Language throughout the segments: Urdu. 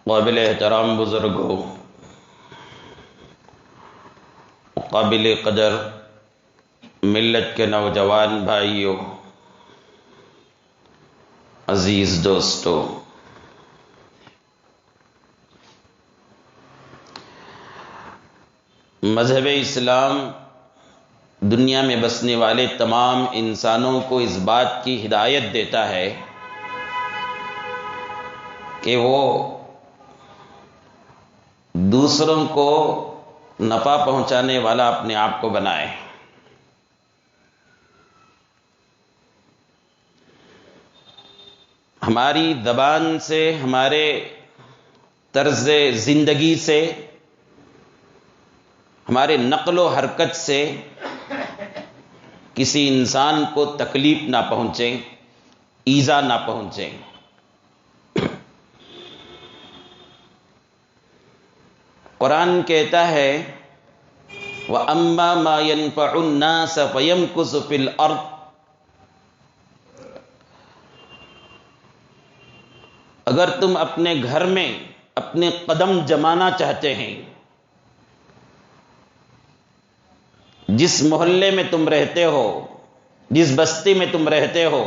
قابل احترام بزرگوں، قابل قدر ملت کے نوجوان بھائیوں، عزیز دوستوں، مذہب اسلام دنیا میں بسنے والے تمام انسانوں کو اس بات کی ہدایت دیتا ہے کہ وہ دوسروں کو نفع پہنچانے والا اپنے آپ کو بنائے۔ ہماری زبان سے، ہمارے طرز زندگی سے، ہمارے نقل و حرکت سے کسی انسان کو تکلیف نہ پہنچے، ایذا نہ پہنچے۔ قرآن کہتا ہے وَأَمَّا مَا يَنْفَعُ النَّاسَ فَيَمْكُثُ فِي الْأَرْضِ، اگر تم اپنے گھر میں اپنے قدم جمانا چاہتے ہیں، جس محلے میں تم رہتے ہو، جس بستی میں تم رہتے ہو،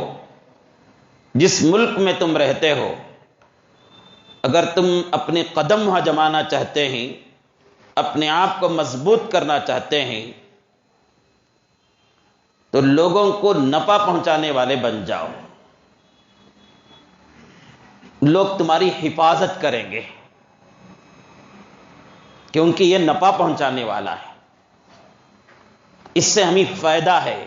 جس ملک میں تم رہتے ہو، اگر تم اپنے قدم وہاں جمانا چاہتے ہیں، اپنے آپ کو مضبوط کرنا چاہتے ہیں، تو لوگوں کو نفع پہنچانے والے بن جاؤ۔ لوگ تمہاری حفاظت کریں گے کیونکہ یہ نفع پہنچانے والا ہے، اس سے ہمیں فائدہ ہے۔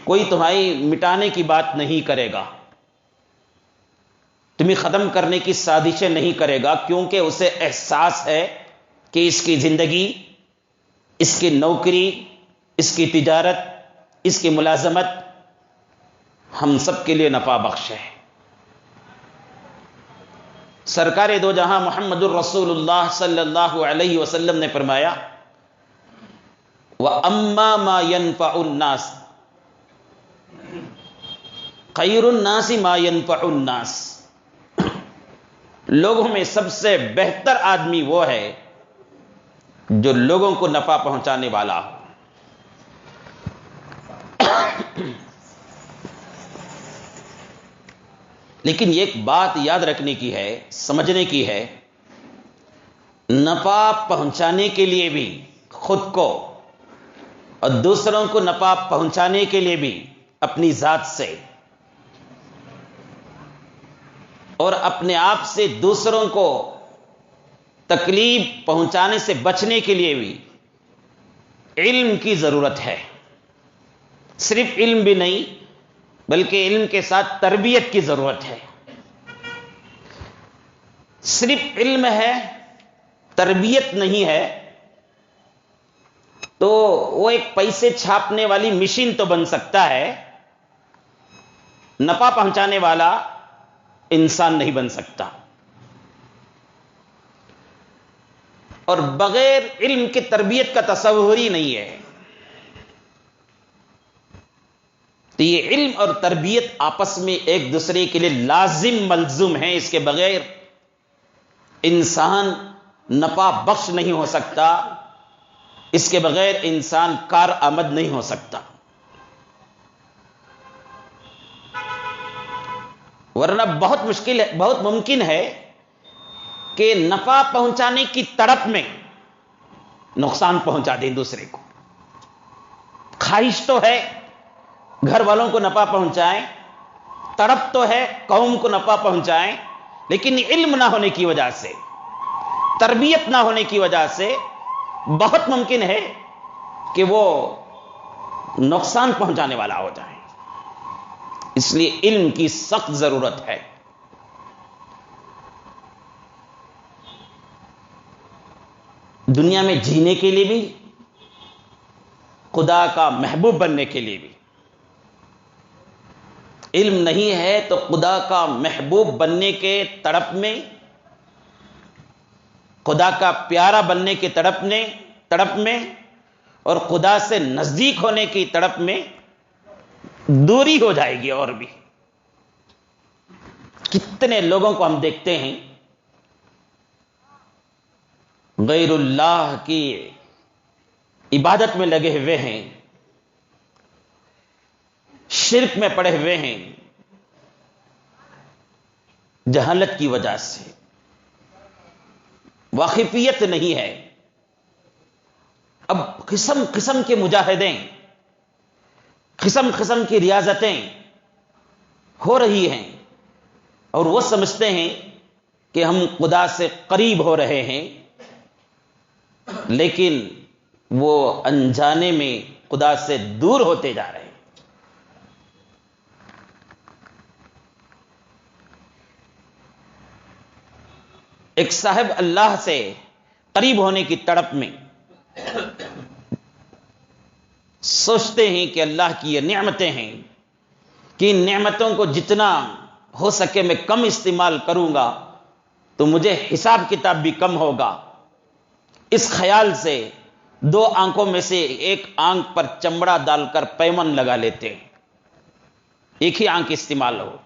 کوئی تمہاری مٹانے کی بات نہیں کرے گا، تمہیں ختم کرنے کی سازشیں نہیں کرے گا، کیونکہ اسے احساس ہے کہ اس کی زندگی، اس کی نوکری، اس کی تجارت، اس کی ملازمت ہم سب کے لیے نفع بخش ہے۔ سرکار دو جہاں محمد الرسول اللہ صلی اللہ علیہ وسلم نے فرمایا وَأَمَّا مَا يَنْفَعُ النَّاسِ، خَيْرُ النَّاسِ مَا يَنْفَعُ النَّاسِ، لوگوں میں سب سے بہتر آدمی وہ ہے جو لوگوں کو نفع پہنچانے والا ہو۔ لیکن ایک بات یاد رکھنے کی ہے، سمجھنے کی ہے، نفع پہنچانے کے لیے بھی خود کو اور دوسروں کو نفع پہنچانے کے لیے بھی اپنی ذات سے اور اپنے آپ سے دوسروں کو تکلیف پہنچانے سے بچنے کے لیے بھی علم کی ضرورت ہے۔ صرف علم بھی نہیں بلکہ علم کے ساتھ تربیت کی ضرورت ہے۔ صرف علم ہے، تربیت نہیں ہے تو وہ ایک پیسے چھاپنے والی مشین تو بن سکتا ہے، نفع پہنچانے والا انسان نہیں بن سکتا۔ اور بغیر علم کی تربیت کا تصور ہی نہیں ہے۔ تو یہ علم اور تربیت آپس میں ایک دوسرے کے لیے لازم ملزوم ہیں، اس کے بغیر انسان نفع بخش نہیں ہو سکتا، اس کے بغیر انسان کارآمد نہیں ہو سکتا۔ ورنہ بہت مشکل ہے، بہت ممکن ہے کہ نفع پہنچانے کی تڑپ میں نقصان پہنچا دیں دوسرے کو۔ خواہش تو ہے گھر والوں کو نفع پہنچائیں، تڑپ تو ہے قوم کو نفع پہنچائیں، لیکن علم نہ ہونے کی وجہ سے، تربیت نہ ہونے کی وجہ سے بہت ممکن ہے کہ وہ نقصان پہنچانے والا ہو جائے۔ اس لیے علم کی سخت ضرورت ہے۔ دنیا میں جینے کے لیے بھی، خدا کا محبوب بننے کے لیے بھی علم نہیں ہے تو خدا کا محبوب بننے کے تڑپ میں، خدا کا پیارا بننے کے تڑپ میں اور خدا سے نزدیک ہونے کی تڑپ میں دوری ہو جائے گی۔ اور بھی کتنے لوگوں کو ہم دیکھتے ہیں غیر اللہ کی عبادت میں لگے ہوئے ہیں، شرک میں پڑے ہوئے ہیں، جہالت کی وجہ سے، واقفیت نہیں ہے۔ اب قسم قسم کے مجاہدیں، قسم قسم کی ریاضتیں ہو رہی ہیں، اور وہ سمجھتے ہیں کہ ہم خدا سے قریب ہو رہے ہیں، لیکن وہ انجانے میں خدا سے دور ہوتے جا رہے ہیں۔ ایک صاحب اللہ سے قریب ہونے کی تڑپ میں سوچتے ہیں کہ اللہ کی یہ نعمتیں ہیں کہ ان نعمتوں کو جتنا ہو سکے میں کم استعمال کروں گا تو مجھے حساب کتاب بھی کم ہوگا۔ اس خیال سے دو آنکھوں میں سے ایک آنکھ پر چمڑا ڈال کر پیمن لگا لیتے ہیں، ایک ہی آنکھ استعمال ہو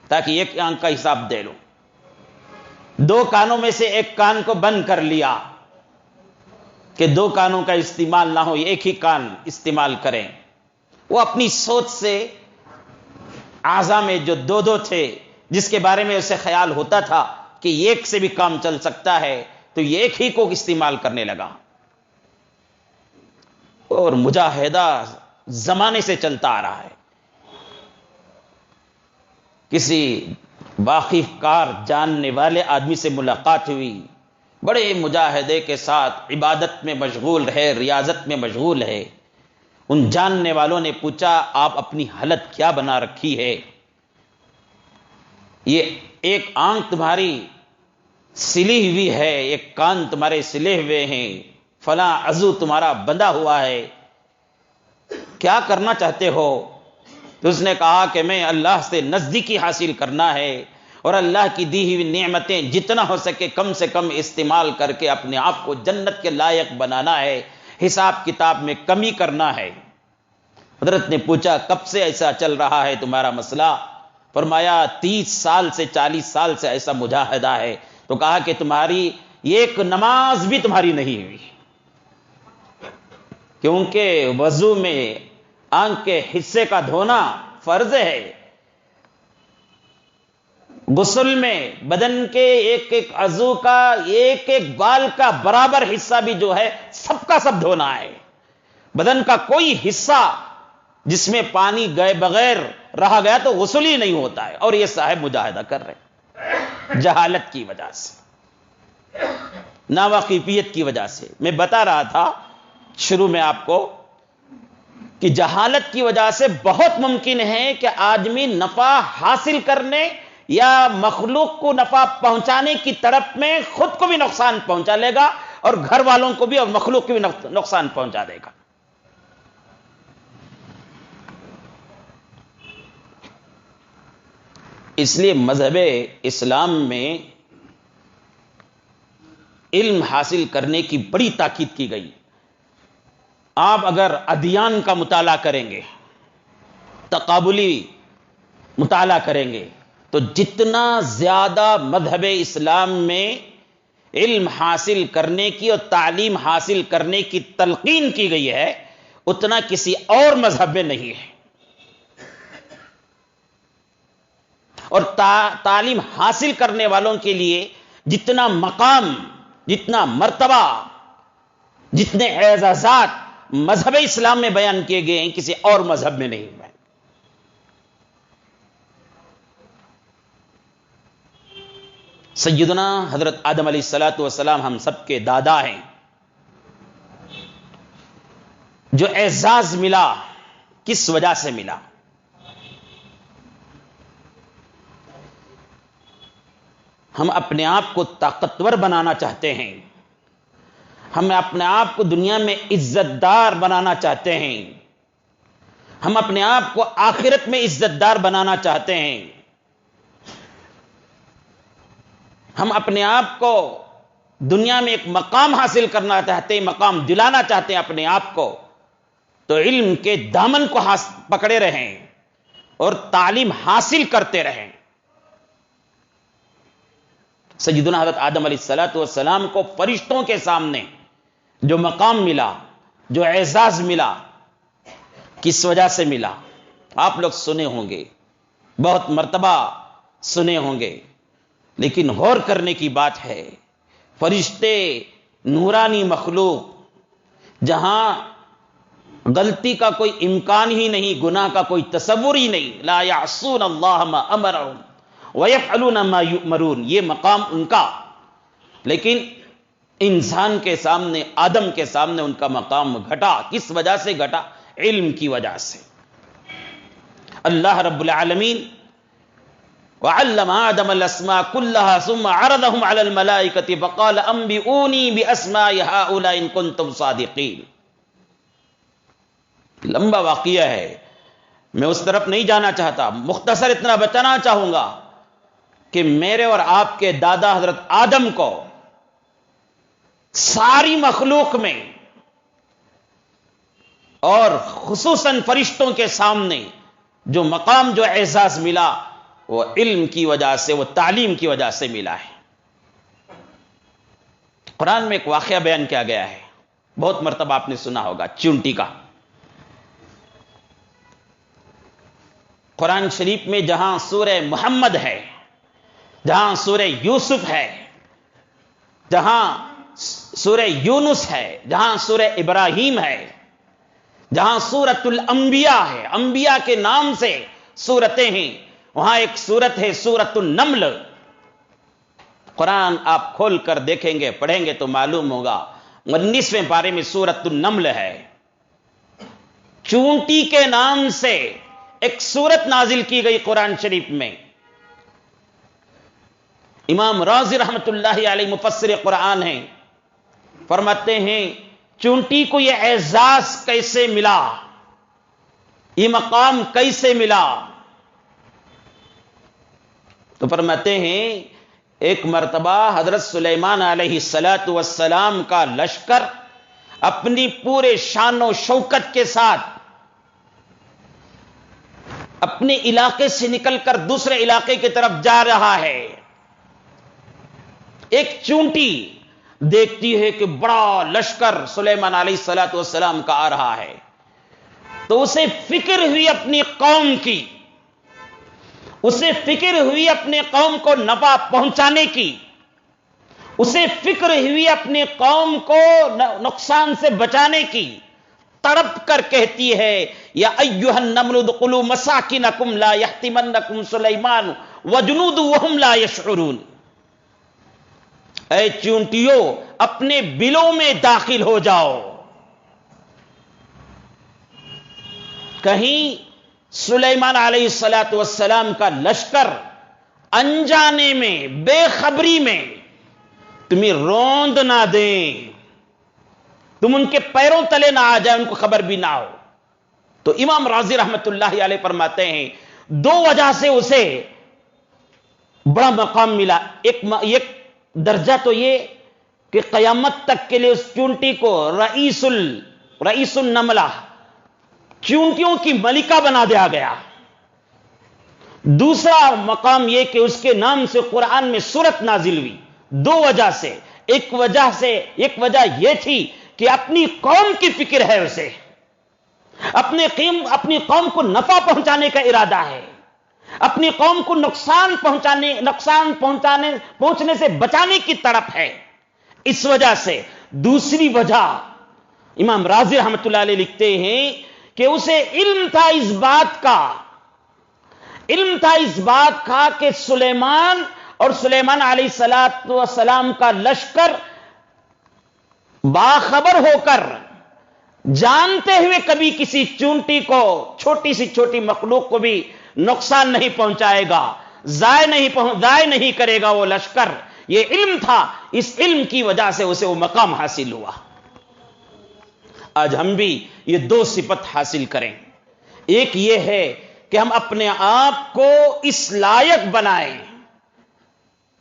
تاکہ ایک آنکھ کا حساب دے لو۔ دو کانوں میں سے ایک کان کو بند کر لیا کہ دو کانوں کا استعمال نہ ہو، ایک ہی کان استعمال کریں۔ وہ اپنی سوچ سے اعضاء میں جو دو دو تھے، جس کے بارے میں اسے خیال ہوتا تھا کہ ایک سے بھی کام چل سکتا ہے، تو یہ ایک ہی کو استعمال کرنے لگا، اور مجاہدہ زمانے سے چلتا آ رہا ہے۔ کسی واقف کار جاننے والے آدمی سے ملاقات ہوئی، بڑے مجاہدے کے ساتھ عبادت میں مشغول ہے، ریاضت میں مشغول ہے۔ ان جاننے والوں نے پوچھا، آپ اپنی حالت کیا بنا رکھی ہے؟ یہ ایک آنکھ تمہاری سلی ہوئی ہے، ایک کان تمہارے سلے ہوئے ہیں، فلاں عضو تمہارا بندھا ہوا ہے، کیا کرنا چاہتے ہو؟ تو اس نے کہا کہ میں اللہ سے نزدیکی حاصل کرنا ہے، اور اللہ کی دی ہوئی نعمتیں جتنا ہو سکے کم سے کم استعمال کر کے اپنے آپ کو جنت کے لائق بنانا ہے، حساب کتاب میں کمی کرنا ہے۔ حضرت نے پوچھا، کب سے ایسا چل رہا ہے تمہارا مسئلہ؟ فرمایا 30 سال سے 40 سال سے ایسا مجاہدہ ہے۔ تو کہا کہ تمہاری ایک نماز بھی تمہاری نہیں ہوئی، کیونکہ وضو میں آنکھ کے حصے کا دھونا فرض ہے، غسل میں بدن کے ایک ایک عضو کا، ایک ایک بال کا برابر حصہ بھی جو ہے سب کا سب دھونا ہے۔ بدن کا کوئی حصہ جس میں پانی گئے بغیر رہا گیا تو غسل ہی نہیں ہوتا ہے، اور یہ صاحب مجاہدہ کر رہے ہیں جہالت کی وجہ سے، ناواقفیت کی وجہ سے۔ میں بتا رہا تھا شروع میں آپ کو کہ جہالت کی وجہ سے بہت ممکن ہے کہ آدمی نفع حاصل کرنے یا مخلوق کو نفع پہنچانے کی تڑپ میں خود کو بھی نقصان پہنچا لے گا، اور گھر والوں کو بھی اور مخلوق کو بھی نقصان پہنچا دے گا۔ اس لیے مذہب اسلام میں علم حاصل کرنے کی بڑی تاکید کی گئی۔ آپ اگر ادیان کا مطالعہ کریں گے، تقابلی مطالعہ کریں گے، تو جتنا زیادہ مذہب اسلام میں علم حاصل کرنے کی اور تعلیم حاصل کرنے کی تلقین کی گئی ہے، اتنا کسی اور مذہب میں نہیں ہے۔ اور تعلیم حاصل کرنے والوں کے لیے جتنا مقام، جتنا مرتبہ، جتنے اعزازات مذہب اسلام میں بیان کیے گئے ہیں، کسی اور مذہب میں نہیں ہے۔ سیدنا حضرت آدم علیہ الصلوۃ والسلام ہم سب کے دادا ہیں۔ جو اعزاز ملا کس وجہ سے ملا؟ ہم اپنے آپ کو طاقتور بنانا چاہتے ہیں، ہم اپنے آپ کو دنیا میں عزت دار بنانا چاہتے ہیں، ہم اپنے آپ کو آخرت میں عزت دار بنانا چاہتے ہیں، ہم اپنے آپ کو دنیا میں ایک مقام حاصل کرنا چاہتے ہیں، مقام دلانا چاہتے ہیں اپنے آپ کو، تو علم کے دامن کو پکڑے رہیں اور تعلیم حاصل کرتے رہیں۔ سیدنا حضرت آدم علیہ الصلوۃ والسلام کو فرشتوں کے سامنے جو مقام ملا، جو اعزاز ملا، کس وجہ سے ملا؟ آپ لوگ سنے ہوں گے، بہت مرتبہ سنے ہوں گے، لیکن غور کرنے کی بات ہے، فرشتے نورانی مخلوق جہاں غلطی کا کوئی امکان ہی نہیں، گناہ کا کوئی تصور ہی نہیں، لا یعصون اللہ ما امرہم ویفعلون ما یؤمرون، یہ مقام ان کا، لیکن انسان کے سامنے، آدم کے سامنے ان کا مقام گھٹا۔ کس وجہ سے گھٹا؟ علم کی وجہ سے۔ اللہ رب العالمین وعلم آدم الاسماء كلها ثم عرضهم على الملائكة فقال انبئوني باسماء هؤلاء ان كنتم صادقين۔ لمبا واقعہ ہے، میں اس طرف نہیں جانا چاہتا، مختصر اتنا بتانا چاہوں گا کہ میرے اور آپ کے دادا حضرت آدم کو ساری مخلوق میں اور خصوصاً فرشتوں کے سامنے جو مقام، جو اعزاز ملا، وہ علم کی وجہ سے، وہ تعلیم کی وجہ سے ملا ہے۔ قرآن میں ایک واقعہ بیان کیا گیا ہے، بہت مرتبہ آپ نے سنا ہوگا، چونٹی کا۔ قرآن شریف میں جہاں سورہ محمد ہے، جہاں سورہ یوسف ہے، جہاں سورہ یونس ہے، جہاں سورہ ابراہیم ہے، جہاں سورۃ الانبیاء ہے، انبیاء کے نام سے سورتیں ہیں، وہاں ایک سورت ہے سورۃ النمل۔ قرآن آپ کھول کر دیکھیں گے، پڑھیں گے تو معلوم ہوگا، 19ویں پارے میں سورۃ النمل ہے۔ چونٹی کے نام سے ایک سورت نازل کی گئی قرآن شریف میں۔ امام رازی رحمت اللہ علیہ مفسر قرآن ہیں، فرماتے ہیں چونٹی کو یہ اعزاز کیسے ملا، یہ مقام کیسے ملا؟ تو فرماتے ہیں ایک مرتبہ حضرت سلیمان علیہ السلام کا لشکر اپنی پورے شان و شوکت کے ساتھ اپنے علاقے سے نکل کر دوسرے علاقے کی طرف جا رہا ہے۔ ایک چونٹی دیکھتی ہے کہ بڑا لشکر سلیمان علیہ السلام کا آ رہا ہے، تو اسے فکر ہوئی اپنی قوم کی، اسے فکر ہوئی اپنے قوم کو نفع پہنچانے کی، اسے فکر ہوئی اپنے قوم کو نقصان سے بچانے کی، تڑپ کر کہتی ہے یا ایھا النمل ادخلوا مساکنکم لا یحطمنکم سلیمان وجنودہ وہم لا یشعرون۔ اے چونٹیوں، اپنے بلوں میں داخل ہو جاؤ، کہیں سلیمان علیہ السلام کا لشکر انجانے میں، بے خبری میں تمہیں روند نہ دیں، تم ان کے پیروں تلے نہ آ جائے، ان کو خبر بھی نہ ہو۔ تو امام رازی رحمت اللہ علیہ فرماتے ہیں دو وجہ سے اسے بڑا مقام ملا۔ ایک درجہ تو یہ کہ قیامت تک کے لیے اس چونٹی کو رئیس النملہ، چونٹیوں کی ملکہ بنا دیا گیا۔ دوسرا مقام یہ کہ اس کے نام سے قرآن میں سورت نازل ہوئی، دو وجہ سے۔ ایک وجہ یہ تھی کہ اپنی قوم کی فکر ہے، اسے اپنی قوم کو نفع پہنچانے کا ارادہ ہے، اپنی قوم کو نقصان پہنچنے سے بچانے کی تڑپ ہے، اس وجہ سے۔ دوسری وجہ امام رازی رحمت اللہ علیہ لکھتے ہیں کہ اسے علم تھا اس بات کا کہ سلیمان اور سلیمان علیہ السلام کا لشکر باخبر ہو کر، جانتے ہوئے کبھی کسی چونٹی کو، چھوٹی سی چھوٹی مخلوق کو بھی نقصان نہیں پہنچائے گا، ضائع نہیں کرے گا وہ لشکر۔ یہ علم تھا، اس علم کی وجہ سے اسے وہ مقام حاصل ہوا۔ آج ہم بھی یہ دو صفت حاصل کریں، ایک یہ ہے کہ ہم اپنے آپ کو اس لائق بنائیں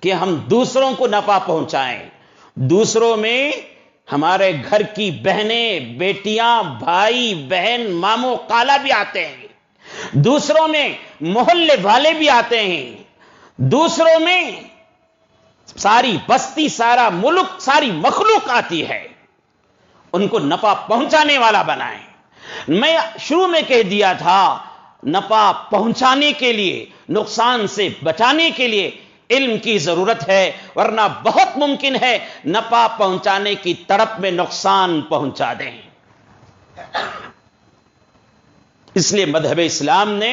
کہ ہم دوسروں کو نفع پہنچائیں، دوسروں میں ہمارے گھر کی بہنیں، بیٹیاں، بھائی، بہن، ماموں، خالہ بھی آتے ہیں، دوسروں میں محلے والے بھی آتے ہیں، دوسروں میں ساری بستی، سارا ملک، ساری مخلوق آتی ہے، ان کو نفع پہنچانے والا بنائیں۔ میں شروع میں کہہ دیا تھا، نفع پہنچانے کے لیے، نقصان سے بچانے کے لیے علم کی ضرورت ہے، ورنہ بہت ممکن ہے نفع پہنچانے کی تڑپ میں نقصان پہنچا دیں۔ اس لیے مذہب اسلام نے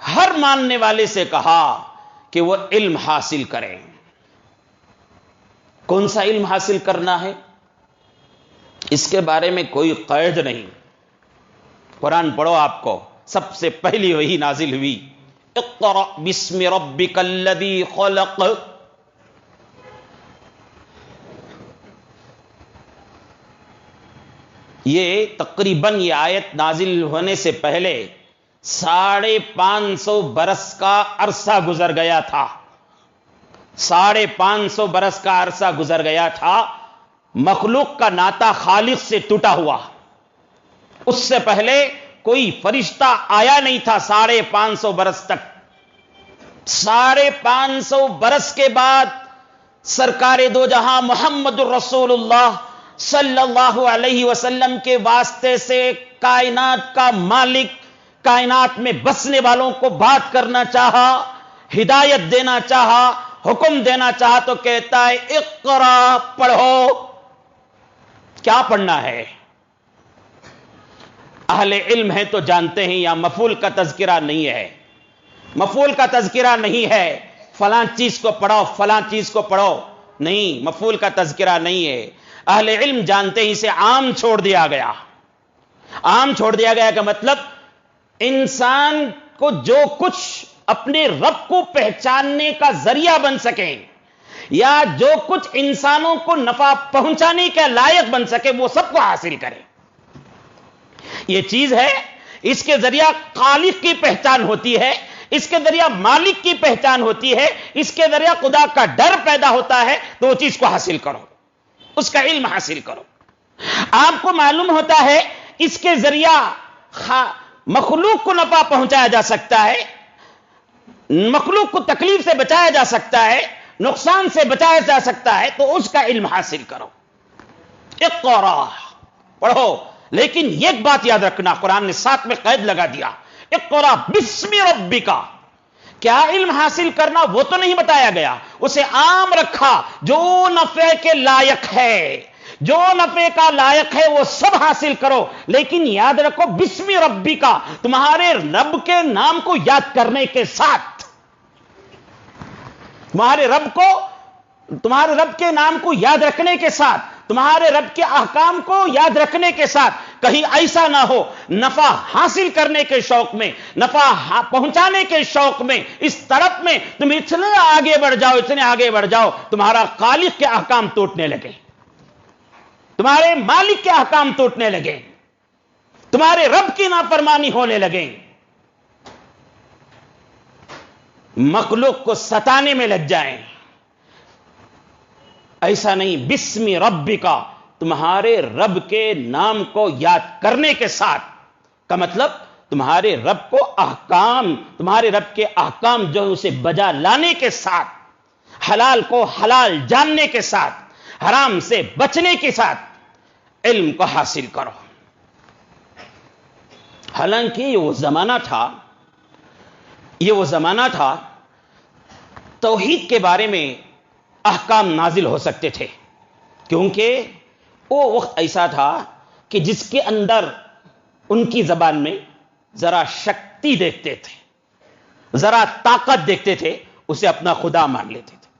ہر ماننے والے سے کہا کہ وہ علم حاصل کریں۔ کون سا علم حاصل کرنا ہے؟ اس کے بارے میں کوئی قید نہیں۔ قرآن پڑھو، آپ کو سب سے پہلی وہی نازل ہوئی، اقرأ بسم ربک الذی خلق۔ یہ تقریباً یہ آیت نازل ہونے سے پہلے 550 برس کا عرصہ گزر گیا تھا۔ 550 برس کا عرصہ گزر گیا تھا، مخلوق کا ناتا خالق سے ٹوٹا ہوا۔ اس سے پہلے کوئی فرشتہ آیا نہیں تھا 550 برس تک۔ 550 برس کے بعد سرکار دو جہاں محمد الرسول اللہ صلی اللہ علیہ وسلم کے واسطے سے کائنات کا مالک کائنات میں بسنے والوں کو بات کرنا چاہا، ہدایت دینا چاہا، حکم دینا چاہا، تو کہتا ہے اقرا، پڑھو۔ کیا پڑھنا ہے؟ اہل علم ہے تو جانتے ہیں یہاں مفعول کا تذکرہ نہیں ہے، مفعول کا تذکرہ نہیں ہے، فلاں چیز کو پڑھو، فلاں چیز کو پڑھو، نہیں، مفعول کا تذکرہ نہیں ہے۔ اہل علم جانتے ہیں اسے عام چھوڑ دیا گیا۔ عام چھوڑ دیا گیا کا مطلب انسان کو جو کچھ اپنے رب کو پہچاننے کا ذریعہ بن سکے، یا جو کچھ انسانوں کو نفع پہنچانے کے لائق بن سکے، وہ سب کو حاصل کرے۔ یہ چیز ہے، اس کے ذریعہ خالق کی پہچان ہوتی ہے، اس کے ذریعہ مالک کی پہچان ہوتی ہے، اس کے ذریعہ خدا کا ڈر پیدا ہوتا ہے، تو وہ چیز کو حاصل کرو، اس کا علم حاصل کرو۔ آپ کو معلوم ہوتا ہے اس کے ذریعہ مخلوق کو نفع پہنچایا جا سکتا ہے، مخلوق کو تکلیف سے بچایا جا سکتا ہے، نقصان سے بچایا جا سکتا ہے، تو اس کا علم حاصل کرو۔ اقرا، پڑھو۔ لیکن ایک بات یاد رکھنا، قرآن نے ساتھ میں قید لگا دیا، اقرا بسم ربک۔ کیا علم حاصل کرنا وہ تو نہیں بتایا گیا، اسے عام رکھا، جو نفع کے لائق ہے، جو نفع کا لائق ہے وہ سب حاصل کرو، لیکن یاد رکھو بسم ربک، تمہارے رب کے نام کو یاد کرنے کے ساتھ، تمہارے رب کے نام کو یاد رکھنے کے ساتھ، تمہارے رب کے احکام کو یاد رکھنے کے ساتھ۔ کہیں ایسا نہ ہو نفع حاصل کرنے کے شوق میں، نفع پہنچانے کے شوق میں، اس طرف میں تم اتنے آگے بڑھ جاؤ، اتنے آگے بڑھ جاؤ، تمہارا خالق کے احکام ٹوٹنے لگے، تمہارے مالک کے احکام ٹوٹنے لگے، تمہارے رب کی نافرمانی ہونے لگے، مخلوق کو ستانے میں لگ جائیں۔ ایسا نہیں، بسم ربک، تمہارے رب کے نام کو یاد کرنے کے ساتھ کا مطلب تمہارے رب کو احکام، تمہارے رب کے احکام جو اسے بجا لانے کے ساتھ، حلال کو حلال جاننے کے ساتھ، حرام سے بچنے کے ساتھ علم کو حاصل کرو۔ حالانکہ یہ وہ زمانہ تھا توحید کے بارے میں احکام نازل ہو سکتے تھے، کیونکہ وہ وقت ایسا تھا کہ جس کے اندر ان کی زبان میں ذرا شکتی دیکھتے تھے، ذرا طاقت دیکھتے تھے، اسے اپنا خدا مان لیتے تھے۔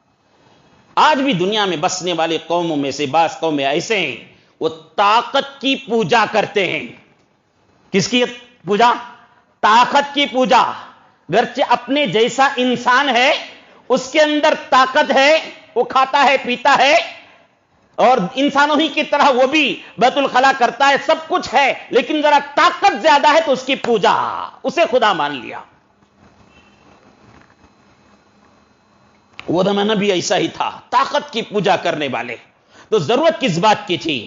آج بھی دنیا میں بسنے والے قوموں میں سے بعض قومیں ایسے ہیں، وہ طاقت کی پوجا کرتے ہیں۔ کس کی پوجا؟ طاقت کی پوجا۔ گرچہ اپنے جیسا انسان ہے، اس کے اندر طاقت ہے، وہ کھاتا ہے، پیتا ہے، اور انسانوں ہی کی طرح وہ بھی بیت الخلا کرتا ہے، سب کچھ ہے، لیکن ذرا طاقت زیادہ ہے تو اس کی پوجا، اسے خدا مان لیا۔ وہ زمانہ بھی ایسا ہی تھا، طاقت کی پوجا کرنے والے۔ تو ضرورت کس بات کی تھی؟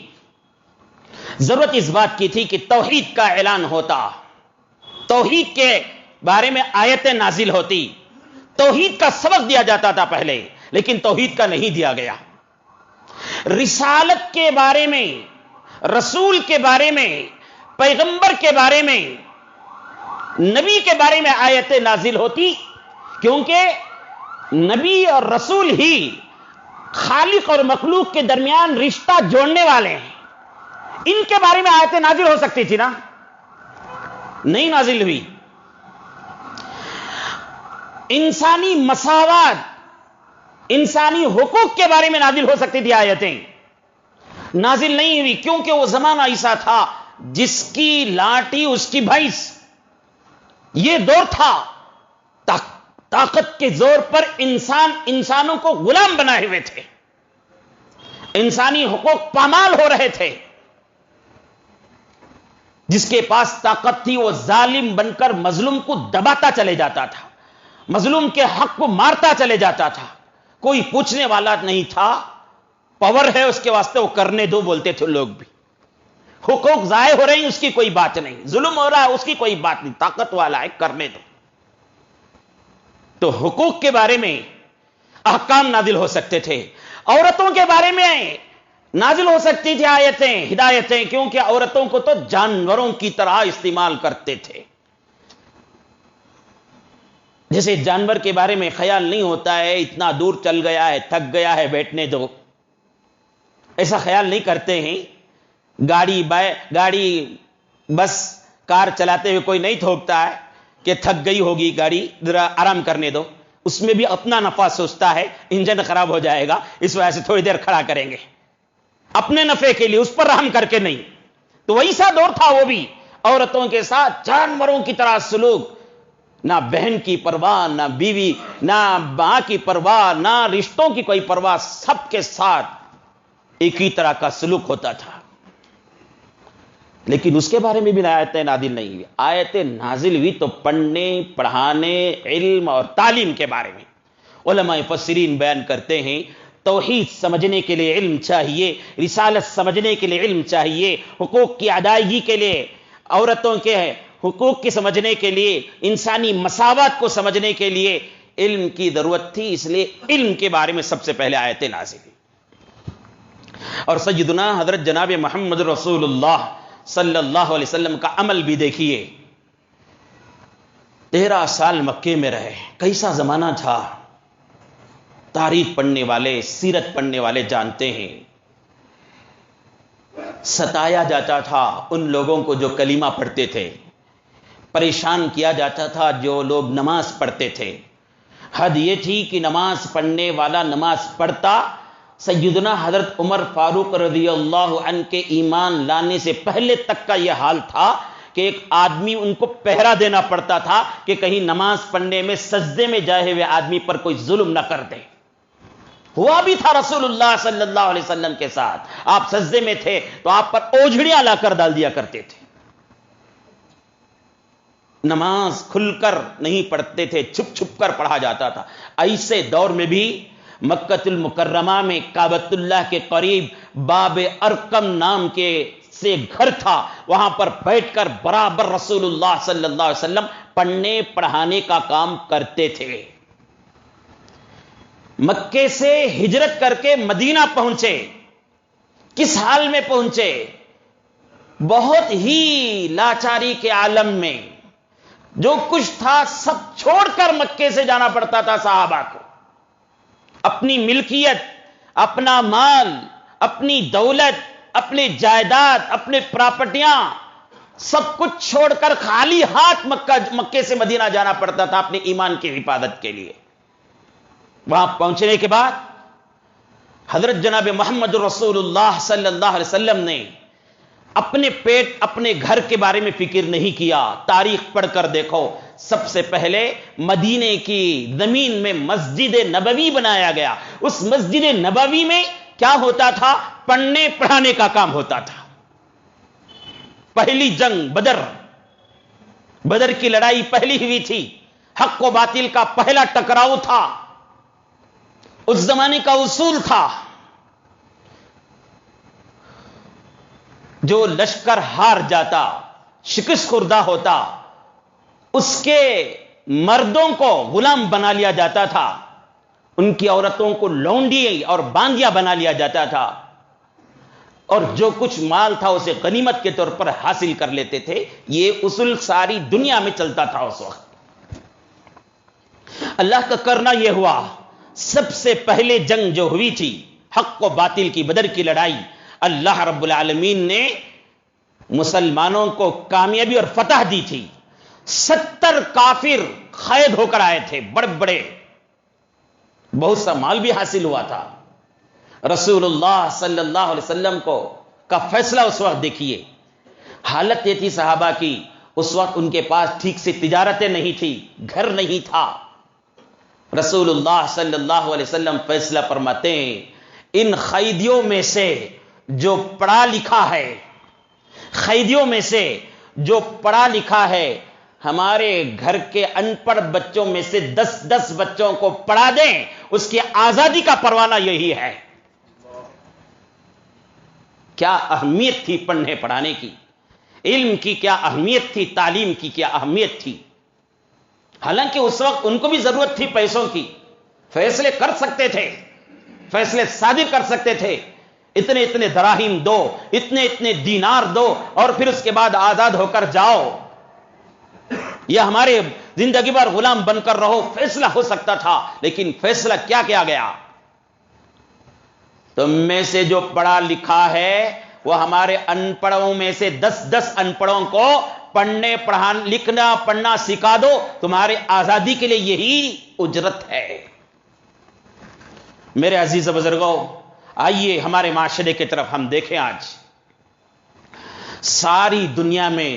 ضرورت اس بات کی تھی کہ توحید کا اعلان ہوتا، توحید کے بارے میں آیتیں نازل ہوتی، توحید کا سبق دیا جاتا تھا پہلے، لیکن توحید کا نہیں دیا گیا. رسالت کے بارے میں، رسول کے بارے میں، پیغمبر کے بارے میں، نبی کے بارے میں آیتیں نازل ہوتی، کیونکہ نبی اور رسول ہی خالق اور مخلوق کے درمیان رشتہ جوڑنے والے ہیں. ان کے بارے میں آیتیں نازل ہو سکتی تھی نا، نہیں نازل ہوئی. انسانی مساوات، انسانی حقوق کے بارے میں نازل ہو سکتی تھی آیتیں، نازل نہیں ہوئی. کیونکہ وہ زمانہ ایسا تھا جس کی لاٹھی اس کی بھینس. یہ دور تھا طاقت کے زور پر انسانوں کو غلام بنائے ہوئے تھے، انسانی حقوق پامال ہو رہے تھے. جس کے پاس طاقت تھی وہ ظالم بن کر مظلوم کو دباتا چلے جاتا تھا، مظلوم کے حق کو مارتا چلے جاتا تھا. کوئی پوچھنے والا نہیں تھا. پاور ہے اس کے واسطے وہ کرنے دو بولتے تھے لوگ بھی. حقوق ضائع ہو رہے ہیں اس کی کوئی بات نہیں، ظلم ہو رہا ہے اس کی کوئی بات نہیں، طاقت والا ہے کرنے دو. تو حقوق کے بارے میں احکام نازل ہو سکتے تھے. عورتوں کے بارے میں نازل ہو سکتی تھی آیتیں، ہدایتیں، کیونکہ عورتوں کو تو جانوروں کی طرح استعمال کرتے تھے. جیسے جانور کے بارے میں خیال نہیں ہوتا ہے، اتنا دور چل گیا ہے، تھک گیا ہے، بیٹھنے دو، ایسا خیال نہیں کرتے ہیں. گاڑی بس کار چلاتے ہوئے کوئی نہیں تھوکتا ہے کہ تھک گئی ہوگی گاڑی، ذرا آرام کرنے دو. اس میں بھی اپنا نفع سوچتا ہے، انجن خراب ہو جائے گا اس وجہ سے تھوڑی دیر کھڑا کریں گے، اپنے نفع کے لیے، اس پر رحم کر کے نہیں. تو ویسا دور تھا وہ بھی. عورتوں کے ساتھ جانوروں کی طرح سلوک، نہ بہن کی پرواہ، نہ بیوی، نہ ماں کی پرواہ، نہ رشتوں کی کوئی پرواہ، سب کے ساتھ ایک ہی طرح کا سلوک ہوتا تھا. لیکن اس کے بارے میں بھی آیتیں نازل نہیں ہوئی. آیتیں نازل ہوئی تو پڑھنے، پڑھانے، علم اور تعلیم کے بارے میں. علماء مفسرین بیان کرتے ہیں توحید سمجھنے کے لیے علم چاہیے، رسالت سمجھنے کے لیے علم چاہیے، حقوق کی ادائیگی کے لیے، عورتوں کے حقوق کی سمجھنے کے لیے، انسانی مساوات کو سمجھنے کے لیے علم کی ضرورت تھی. اس لیے علم کے بارے میں سب سے پہلے آیتیں نازل ہوئی. اور سیدنا حضرت جناب محمد رسول اللہ صلی اللہ علیہ وسلم کا عمل بھی دیکھیے. 13 سال مکے میں رہے، کیسا زمانہ تھا. تاریخ پڑھنے والے، سیرت پڑھنے والے جانتے ہیں ستایا جاتا تھا ان لوگوں کو جو کلمہ پڑھتے تھے، پریشان کیا جاتا تھا جو لوگ نماز پڑھتے تھے. حد یہ تھی کہ نماز پڑھنے والا نماز پڑھتا، سیدنا حضرت عمر فاروق رضی اللہ عنہ کے ایمان لانے سے پہلے تک کا یہ حال تھا کہ ایک آدمی ان کو پہرا دینا پڑتا تھا کہ کہیں نماز پڑھنے میں سجدے میں جائے ہوئے آدمی پر کوئی ظلم نہ کر دے. ہوا بھی تھا رسول اللہ صلی اللہ علیہ وسلم کے ساتھ. آپ سجدے میں تھے تو آپ پر اوجھڑیاں لا کر ڈال دیا کرتے تھے. نماز کھل کر نہیں پڑھتے تھے، چھپ چھپ کر پڑھا جاتا تھا. ایسے دور میں بھی مکۃ المکرمہ میں کعبۃ اللہ کے قریب باب ارقم نام کے سے گھر تھا، وہاں پر بیٹھ کر برابر رسول اللہ صلی اللہ علیہ وسلم پڑھنے پڑھانے کا کام کرتے تھے. مکے سے ہجرت کر کے مدینہ پہنچے، کس حال میں پہنچے؟ بہت ہی لاچاری کے عالم میں. جو کچھ تھا سب چھوڑ کر مکے سے جانا پڑتا تھا صحابہ کو. اپنی ملکیت، اپنا مال، اپنی دولت، اپنی جائیداد، اپنے پراپرٹیاں سب کچھ چھوڑ کر خالی ہاتھ مکے سے مدینہ جانا پڑتا تھا اپنے ایمان کی حفاظت کے لیے. وہاں پہنچنے کے بعد حضرت جناب محمد رسول اللہ صلی اللہ علیہ وسلم نے اپنے پیٹ، اپنے گھر کے بارے میں فکر نہیں کیا. تاریخ پڑھ کر دیکھو، سب سے پہلے مدینے کی زمین میں مسجد نبوی بنایا گیا. اس مسجد نبوی میں کیا ہوتا تھا؟ پڑھنے پڑھانے کا کام ہوتا تھا. پہلی جنگ بدر کی لڑائی پہلی ہوئی تھی. حق و باطل کا پہلا ٹکراؤ تھا. اس زمانے کا اصول تھا جو لشکر ہار جاتا، شکست خوردہ ہوتا، اس کے مردوں کو غلام بنا لیا جاتا تھا ان کی عورتوں کو لونڈی اور باندیا بنا لیا جاتا تھا، اور جو کچھ مال تھا اسے غنیمت کے طور پر حاصل کر لیتے تھے. یہ اصول ساری دنیا میں چلتا تھا اس وقت. اللہ کا کرنا یہ ہوا، سب سے پہلے جنگ جو ہوئی تھی حق و باطل کی، بدر کی لڑائی، اللہ رب العالمین نے مسلمانوں کو کامیابی اور فتح دی تھی. 70 کافر قید ہو کر آئے تھے، بڑے بڑے، بہت سا مال بھی حاصل ہوا تھا. رسول اللہ صلی اللہ علیہ وسلم کا فیصلہ اس وقت دیکھیے. حالت یہ تھی صحابہ کی، اس وقت ان کے پاس ٹھیک سے تجارتیں نہیں تھی، گھر نہیں تھا. رسول اللہ صلی اللہ علیہ وسلم فیصلہ فرماتے ہیں، ان قیدیوں میں سے جو پڑھا لکھا ہے، قیدیوں میں سے جو پڑھا لکھا ہے، ہمارے گھر کے ان پڑھ بچوں میں سے 10 بچوں کو پڑھا دیں، اس کی آزادی کا پروانہ یہی ہے. کیا اہمیت تھی پڑھنے پڑھانے کی، علم کی کیا اہمیت تھی، تعلیم کی کیا اہمیت تھی. حالانکہ اس وقت ان کو بھی ضرورت تھی پیسوں کی، فیصلے کر سکتے تھے، فیصلے صادر کر سکتے تھے. اتنے اتنے دراہیم دو، اتنے اتنے دینار دو، اور پھر اس کے بعد آزاد ہو کر جاؤ، یا ہمارے زندگی بھر غلام بن کر رہو. فیصلہ ہو سکتا تھا، لیکن فیصلہ کیا کیا گیا؟ تم میں سے جو پڑھا لکھا ہے وہ ہمارے ان پڑھوں میں سے 10 ان پڑھوں کو پڑھنے پڑھانا لکھنا پڑھنا سکھا دو، تمہارے آزادی کے لیے یہی اجرت ہے. میرے عزیز بزرگوں، آئیے ہمارے معاشرے کی طرف ہم دیکھیں. آج ساری دنیا میں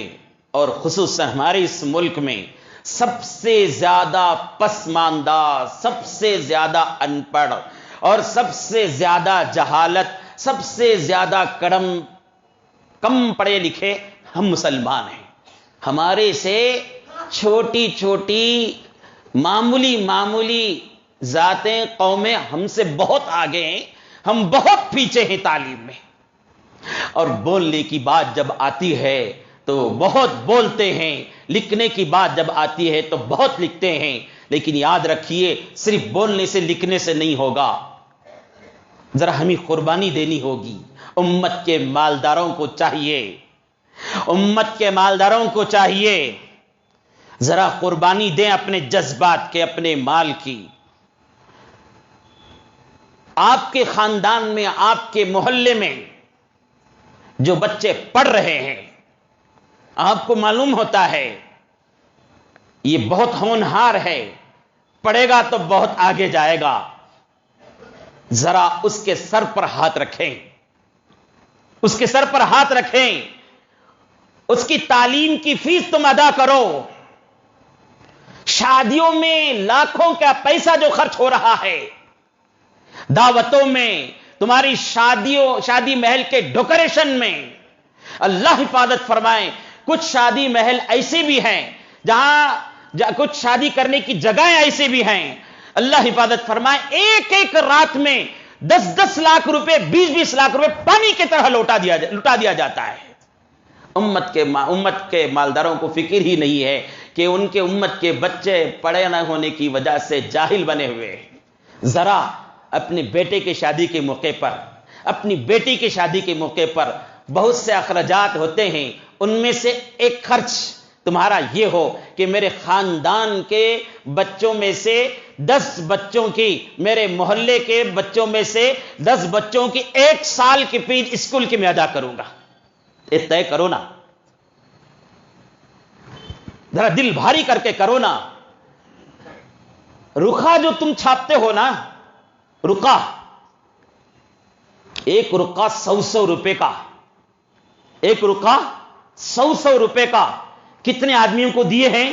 اور خصوصاً ہمارے اس ملک میں سب سے زیادہ پسماندہ، سب سے زیادہ ان پڑھ اور سب سے زیادہ جہالت، سب سے زیادہ کم پڑھے لکھے ہم مسلمان ہیں. ہمارے سے چھوٹی چھوٹی معمولی ذاتیں، قومیں ہم سے بہت آگے ہیں، ہم بہت پیچھے ہیں تعلیم میں. اور بولنے کی بات جب آتی ہے تو بہت بولتے ہیں، لکھنے کی بات جب آتی ہے تو بہت لکھتے ہیں. لیکن یاد رکھیے، صرف بولنے سے لکھنے سے نہیں ہوگا، ذرا ہمیں قربانی دینی ہوگی. امت کے مالداروں کو چاہیے، امت کے مالداروں کو چاہیے ذرا قربانی دیں اپنے جذبات کے، اپنے مال کی. آپ کے خاندان میں، آپ کے محلے میں جو بچے پڑھ رہے ہیں، آپ کو معلوم ہوتا ہے یہ بہت ہونہار ہے، پڑھے گا تو بہت آگے جائے گا. ذرا اس کے سر پر ہاتھ رکھیں، اس کے سر پر ہاتھ رکھیں، اس کی تعلیم کی فیس تم ادا کرو. شادیوں میں لاکھوں کا پیسہ جو خرچ ہو رہا ہے، دعوتوں میں، تمہاری شادی محل کے ڈیکوریشن میں، اللہ حفاظت فرمائے. کچھ شادی محل ایسے بھی ہیں جہاں کچھ شادی کرنے کی جگہیں ایسے بھی ہیں، اللہ حفاظت فرمائے، ایک رات میں 10 لاکھ روپے، 20 لاکھ روپے پانی کی طرح لوٹا دیا جاتا ہے. امت کے مالداروں کو فکر ہی نہیں ہے کہ ان کے امت کے بچے پڑھے نہ ہونے کی وجہ سے جاہل بنے ہوئے. ذرا اپنے بیٹے کی شادی کے موقع پر، اپنی بیٹی کی شادی کے موقع پر بہت سے اخراجات ہوتے ہیں، ان میں سے ایک خرچ تمہارا یہ ہو کہ میرے خاندان کے بچوں میں سے 10 بچوں کی، میرے محلے کے بچوں میں سے 10 بچوں کی 1 سال کی فیس اسکول کی میں ادا کروں گا. یہ طے کرو نا، ذرا دل بھاری کر کے کرو نا. رکھا جو تم چھاپتے ہو نا، رکا، ایک رکا 100 روپے کا، ایک رکا 100 روپے کا کتنے آدمیوں کو دیے ہیں؟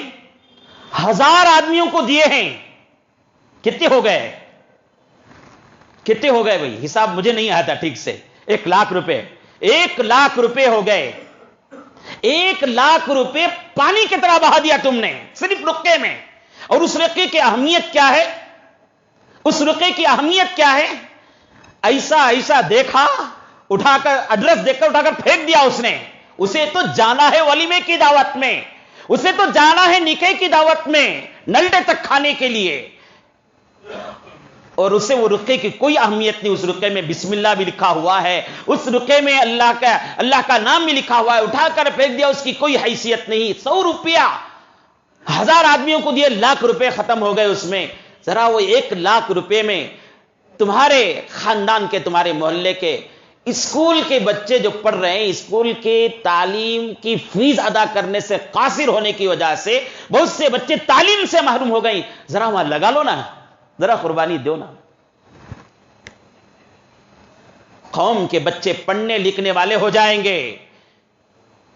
1000 آدمیوں کو دیے ہیں. کتنے ہو گئے؟ کتنے ہو گئے بھائی؟ حساب مجھے نہیں آتا ٹھیک سے. 1 لاکھ روپے، 1 لاکھ روپے ہو گئے. 1 لاکھ روپے پانی کی طرح بہا دیا تم نے صرف رقے میں. اور اس رقے کی اہمیت کیا ہے؟ اس رقے کی اہمیت کیا ہے؟ ایسا دیکھا، اٹھا کر ایڈریس دیکھ کر اٹھا کر پھینک دیا اس نے. اسے تو جانا ہے ولیمے کی دعوت میں، اسے تو جانا ہے نکاح کی دعوت میں، نلڈے تک کھانے کے لیے. اور اسے وہ رقعے کی کوئی اہمیت نہیں. اس رقعے میں بسم اللہ بھی لکھا ہوا ہے, اس رقعے میں اللہ کا نام بھی لکھا ہوا ہے, اٹھا کر پھینک دیا, اس کی کوئی حیثیت نہیں. 100 روپیہ 1000 آدمیوں کو دیے, لاکھ روپے ختم ہو گئے اس میں. ذرا وہ 1 لاکھ روپے میں تمہارے خاندان کے, تمہارے محلے کے اسکول کے بچے جو پڑھ رہے ہیں, اسکول کے تعلیم کی فیس ادا کرنے سے قاصر ہونے کی وجہ سے بہت سے بچے تعلیم سے محروم ہو گئے. ذرا وہاں لگا لو نا, ذرا قربانی دو نا. قوم کے بچے پڑھنے لکھنے والے ہو جائیں گے,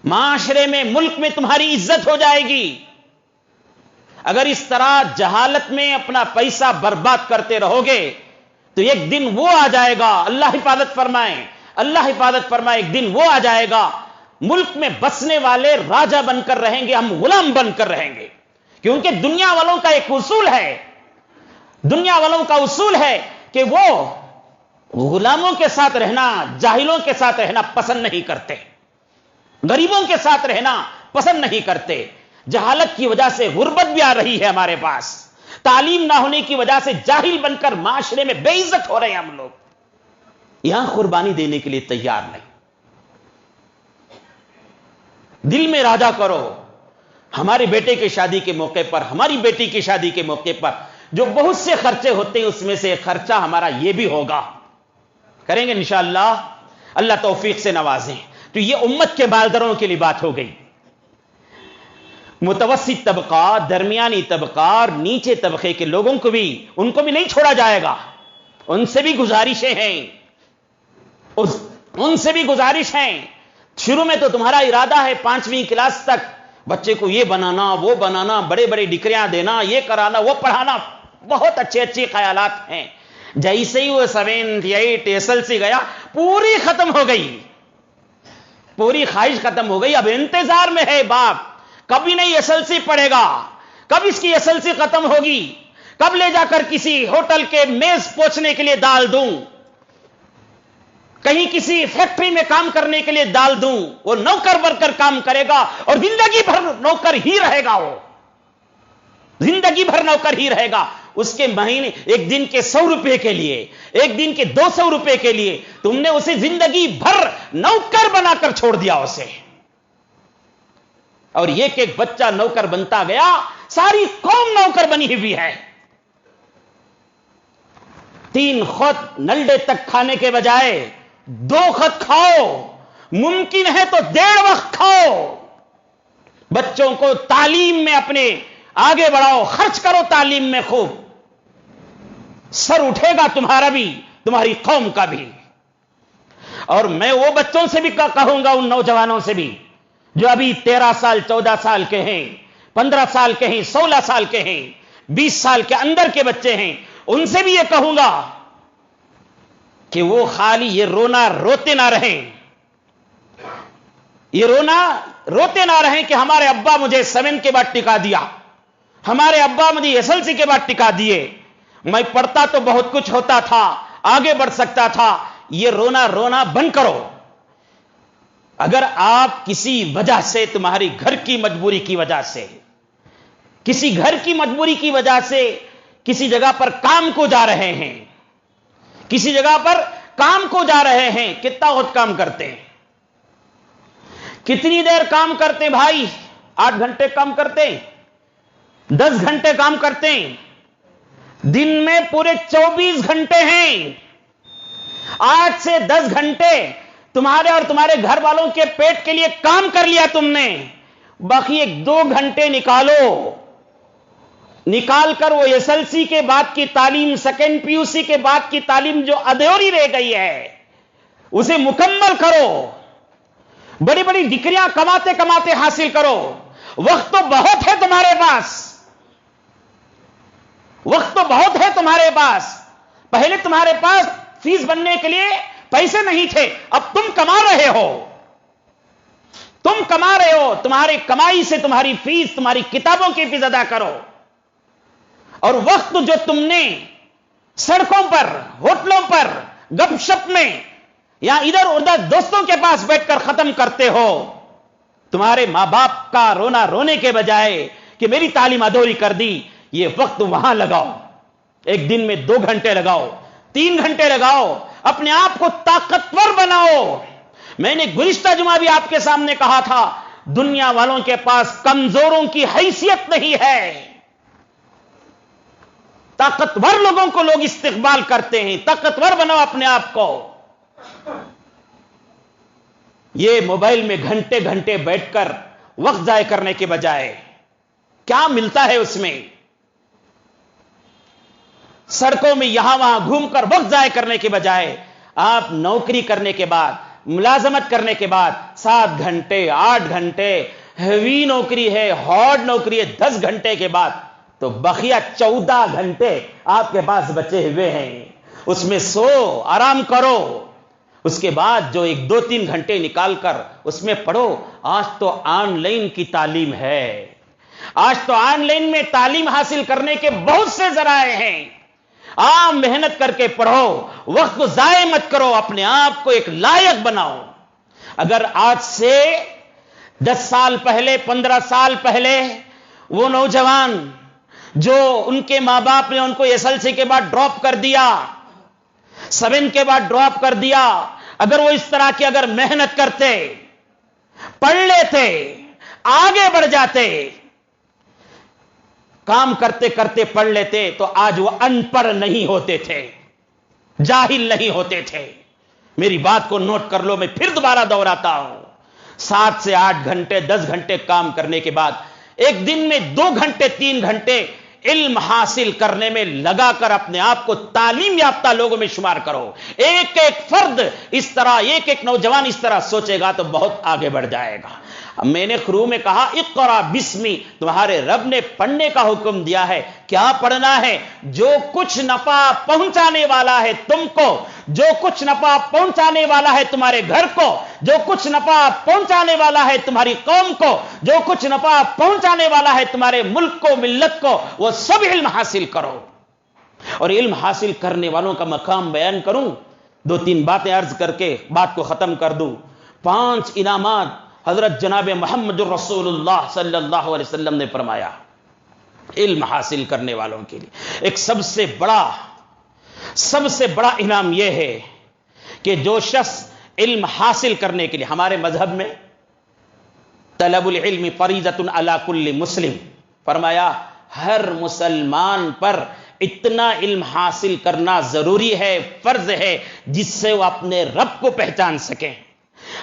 معاشرے میں, ملک میں تمہاری عزت ہو جائے گی. اگر اس طرح جہالت میں اپنا پیسہ برباد کرتے رہو گے تو ایک دن وہ آ جائے گا, اللہ حفاظت فرمائے, اللہ حفاظت فرمائے, ایک دن وہ آ جائے گا ملک میں بسنے والے راجا بن کر رہیں گے, ہم غلام بن کر رہیں گے. کیونکہ دنیا والوں کا ایک اصول ہے, دنیا والوں کا اصول ہے کہ وہ غلاموں کے ساتھ رہنا, جاہلوں کے ساتھ رہنا پسند نہیں کرتے, غریبوں کے ساتھ رہنا پسند نہیں کرتے. جہالت کی وجہ سے غربت بھی آ رہی ہے ہمارے پاس, تعلیم نہ ہونے کی وجہ سے جاہل بن کر معاشرے میں بے عزت ہو رہے ہیں ہم لوگ. یہاں قربانی دینے کے لیے تیار نہیں. دل میں ارادہ کرو, ہمارے بیٹے کی شادی کے موقع پر, ہماری بیٹی کی شادی کے موقع پر جو بہت سے خرچے ہوتے ہیں اس میں سے ایک خرچہ ہمارا یہ بھی ہوگا, کریں گے انشاءاللہ, اللہ توفیق سے نوازیں. تو یہ امت کے بالدروں کے لیے بات ہو گئی. متوسط طبقہ, درمیانی طبقہ اور نیچے طبقے کے لوگوں کو بھی, ان کو بھی نہیں چھوڑا جائے گا. ان سے بھی گزارشیں ہیں, ان سے بھی گزارش ہیں. شروع میں تو تمہارا ارادہ ہے 5ویں کلاس تک بچے کو یہ بنانا, وہ بنانا, بڑے بڑے ڈگریاں دینا, یہ کرانا, وہ پڑھانا, بہت اچھے خیالات ہیں. جیسے ہی وہ 7th 8th SLC گیا پوری ختم ہو گئی, پوری خواہش ختم ہو گئی. اب انتظار میں ہے باپ, کبھی نہیں SLC پڑھے گا, کب اس کی SLC ختم ہوگی, کب لے جا کر کسی ہوٹل کے میز پوچھنے کے لیے ڈال دوں, کہیں کسی فیکٹری میں کام کرنے کے لیے ڈال دوں. وہ نوکر بن کر کام کرے گا اور زندگی بھر نوکر ہی رہے گا, وہ زندگی بھر نوکر ہی رہے گا. اس کے مہینے, ایک دن کے 100 روپے کے لیے, ایک دن کے 200 روپے کے لیے تم نے اسے زندگی بھر نوکر بنا کر چھوڑ دیا اسے. اور یہ کہ ایک بچہ نوکر بنتا گیا, ساری قوم نوکر بنی ہوئی ہے. 3 خط نلڈے تک کھانے کے بجائے 2 خط کھاؤ, ممکن ہے تو 1.5 وقت کھاؤ. بچوں کو تعلیم میں اپنے آگے بڑھاؤ, خرچ کرو تعلیم میں خوب. سر اٹھے گا تمہارا بھی, تمہاری قوم کا بھی. اور میں وہ بچوں سے بھی کہوں گا, ان نوجوانوں سے بھی جو ابھی 13 سال 14 سال کے ہیں, 15 سال کے ہیں, 16 سال کے ہیں, 20 سال کے اندر کے بچے ہیں, ان سے بھی یہ کہوں گا کہ وہ خالی یہ رونا روتے نہ رہیں, یہ رونا روتے نہ رہیں کہ ہمارے ابا مجھے 7 کے بعد ٹکا دیا, ہمارے ابا مجھے SLC کے بعد ٹکا دیے, میں پڑھتا تو بہت کچھ ہوتا تھا, آگے بڑھ سکتا تھا. یہ رونا بند کرو. اگر آپ کسی وجہ سے, تمہاری گھر کی مجبوری کی وجہ سے, کسی گھر کی مجبوری کی وجہ سے کسی جگہ پر کام کو جا رہے ہیں, کسی جگہ پر کام کو جا رہے ہیں, کتنا وقت کام کرتے ہیں, کتنی دیر کام کرتے بھائی؟ 8 گھنٹے کام کرتے, 10 گھنٹے کام کرتے ہیں, دن میں پورے 24 گھنٹے ہیں. 8 سے 10 گھنٹے تمہارے اور تمہارے گھر والوں کے پیٹ کے لیے کام کر لیا تم نے, باقی 1-2 گھنٹے نکال کر وہ SLC کے بعد کی تعلیم, 2nd PUC کے بعد کی تعلیم جو ادھوری رہ گئی ہے اسے مکمل کرو. بڑی بڑی ڈگریاں کماتے کماتے حاصل کرو. وقت تو بہت ہے تمہارے پاس, وقت تو بہت ہے تمہارے پاس. پہلے تمہارے پاس فیس بننے کے لیے پیسے نہیں تھے, اب تم کما رہے ہو, تم کما رہے ہو. تمہاری کمائی سے تمہاری فیس, تمہاری کتابوں کی فیس ادا کرو. اور وقت جو تم نے سڑکوں پر, ہوٹلوں پر, گپ شپ میں یا ادھر ادھر دوستوں کے پاس بیٹھ کر ختم کرتے ہو, تمہارے ماں باپ کا رونا رونے کے بجائے کہ میری تعلیم ادھوری کر دی, یہ وقت وہاں لگاؤ, ایک دن میں 2 گھنٹے لگاؤ، 3 گھنٹے لگاؤ، اپنے آپ کو طاقتور بناؤ۔ میں نے گزشتہ جمعہ بھی آپ کے سامنے کہا تھا، دنیا والوں کے پاس کمزوروں کی حیثیت نہیں ہے، طاقتور لوگوں کو لوگ استقبال کرتے ہیں۔ طاقتور بناؤ اپنے آپ کو۔ یہ موبائل میں گھنٹے گھنٹے بیٹھ کر وقت ضائع کرنے کے بجائے کیا ملتا ہے اس میں؟ سڑکوں میں یہاں وہاں گھوم کر وقت ضائع کرنے کے بجائے آپ نوکری کرنے کے بعد، ملازمت کرنے کے بعد 7 گھنٹے 8 گھنٹے ہیوی نوکری ہے، ہارڈ نوکری ہے 10 گھنٹے کے بعد، تو بقیہ 14 گھنٹے آپ کے پاس بچے ہوئے ہیں، اس میں سو، آرام کرو۔ اس کے بعد جو 1 2 3 گھنٹے نکال کر اس میں پڑھو۔ آج تو آن لائن کی تعلیم ہے، آج تو آن لائن میں تعلیم حاصل کرنے کے بہت سے ذرائع ہیں۔ آپ محنت کر کے پڑھو، وقت کو ضائع مت کرو، اپنے آپ کو ایک لائق بناؤ۔ اگر آج سے 10 سال پہلے 15 سال پہلے وہ نوجوان جو ان کے ماں باپ نے ان کو SLC کے بعد ڈراپ کر دیا، 7 کے بعد ڈراپ کر دیا، اگر وہ اس طرح کی اگر محنت کرتے، پڑھ لیتے، آگے بڑھ جاتے، کام کرتے کرتے پڑھ لیتے، تو آج وہ ان پڑھ نہیں ہوتے تھے، جاہل نہیں ہوتے تھے۔ میری بات کو نوٹ کر لو، میں پھر دوبارہ دہراتا ہوں۔ 7 سے 8 گھنٹے 10 گھنٹے کام کرنے کے بعد ایک دن میں 2 گھنٹے 3 گھنٹے علم حاصل کرنے میں لگا کر اپنے آپ کو تعلیم یافتہ لوگوں میں شمار کرو۔ ایک ایک فرد اس طرح، ایک ایک نوجوان اس طرح سوچے گا تو بہت آگے بڑھ جائے گا۔ میں نے شروع میں کہا اقرا بسمی، تمہارے رب نے پڑھنے کا حکم دیا ہے۔ کیا پڑھنا ہے؟ جو کچھ نفع پہنچانے والا ہے تم کو، جو کچھ نفع پہنچانے والا ہے تمہارے گھر کو، جو کچھ نفع پہنچانے والا ہے تمہاری قوم کو، جو کچھ نفع پہنچانے والا ہے تمہارے ملک کو، ملت کو، وہ سب علم حاصل کرو۔ اور علم حاصل کرنے والوں کا مقام بیان کروں، 2-3 باتیں عرض کر کے بات کو ختم کر دوں۔ 5 انعامات حضرت جناب محمد رسول اللہ صلی اللہ علیہ وسلم نے فرمایا علم حاصل کرنے والوں کے لیے۔ ایک سب سے بڑا انعام یہ ہے کہ جو شخص علم حاصل کرنے کے لیے، ہمارے مذہب میں طلب العلم فریضۃ علی کل مسلم، فرمایا ہر مسلمان پر اتنا علم حاصل کرنا ضروری ہے، فرض ہے، جس سے وہ اپنے رب کو پہچان سکیں،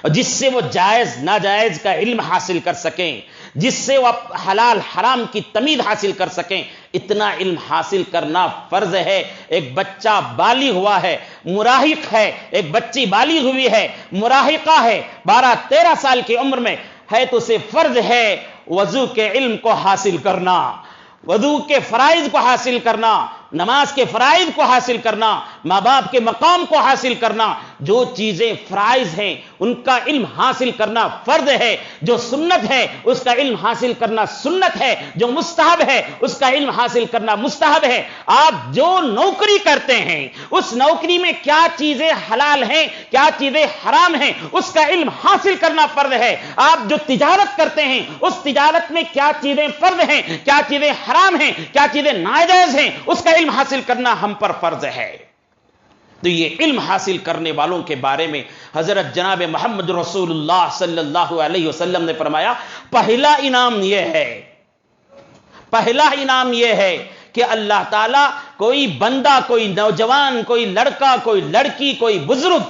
اور جس سے وہ جائز ناجائز کا علم حاصل کر سکیں، جس سے وہ حلال حرام کی تمیز حاصل کر سکیں، اتنا علم حاصل کرنا فرض ہے۔ ایک بچہ بالغ ہوا ہے، مراہق ہے، ایک بچی بالغ ہوئی ہے، مراہقہ ہے، 12-13 سال کی عمر میں ہے، تو اسے فرض ہے وضو کے علم کو حاصل کرنا، وضو کے فرائض کو حاصل کرنا، نماز کے فرائض کو حاصل کرنا، ماں باپ کے مقام کو حاصل کرنا۔ جو چیزیں فرائض ہیں ان کا علم حاصل کرنا فرض ہے، جو سنت ہے اس کا علم حاصل کرنا سنت ہے، جو مستحب ہے اس کا علم حاصل کرنا مستحب ہے۔ آپ جو نوکری کرتے ہیں اس نوکری میں کیا چیزیں حلال ہیں، کیا چیزیں حرام ہیں، اس کا علم حاصل کرنا فرض ہے۔ آپ جو تجارت کرتے ہیں اس تجارت میں کیا چیزیں فرض ہیں، کیا چیزیں حرام ہیں، کیا چیزیں ناجائز ہیں، اس کا علم حاصل کرنا ہم پر فرض ہے۔ تو یہ علم حاصل کرنے والوں کے بارے میں حضرت جناب محمد رسول اللہ صلی اللہ علیہ وسلم نے فرمایا پہلا انعام یہ ہے کہ اللہ تعالیٰ کوئی بندہ، کوئی نوجوان، کوئی لڑکا، کوئی لڑکی، کوئی بزرگ،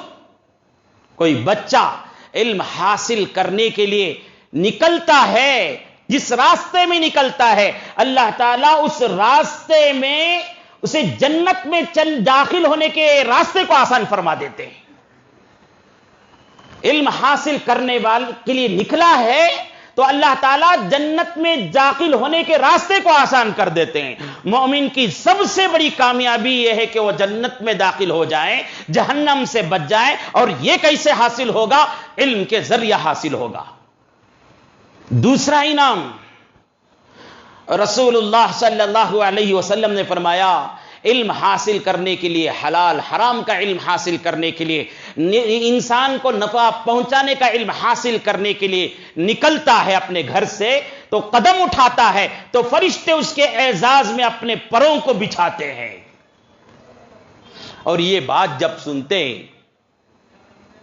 کوئی بچہ علم حاصل کرنے کے لیے نکلتا ہے، جس راستے میں نکلتا ہے اللہ تعالیٰ اس راستے میں اسے جنت میں داخل ہونے کے راستے کو آسان فرما دیتے ہیں۔ علم حاصل کرنے والے کے لیے نکلا ہے تو اللہ تعالیٰ جنت میں داخل ہونے کے راستے کو آسان کر دیتے ہیں۔ مومن کی سب سے بڑی کامیابی یہ ہے کہ وہ جنت میں داخل ہو جائیں، جہنم سے بچ جائیں، اور یہ کیسے حاصل ہوگا؟ علم کے ذریعہ حاصل ہوگا۔ دوسرا انعام رسول اللہ صلی اللہ علیہ وسلم نے فرمایا علم حاصل کرنے کے لیے، حلال حرام کا علم حاصل کرنے کے لیے، انسان کو نفع پہنچانے کا علم حاصل کرنے کے لیے نکلتا ہے اپنے گھر سے، تو قدم اٹھاتا ہے تو فرشتے اس کے اعزاز میں اپنے پروں کو بچھاتے ہیں۔ اور یہ بات جب سنتے ہیں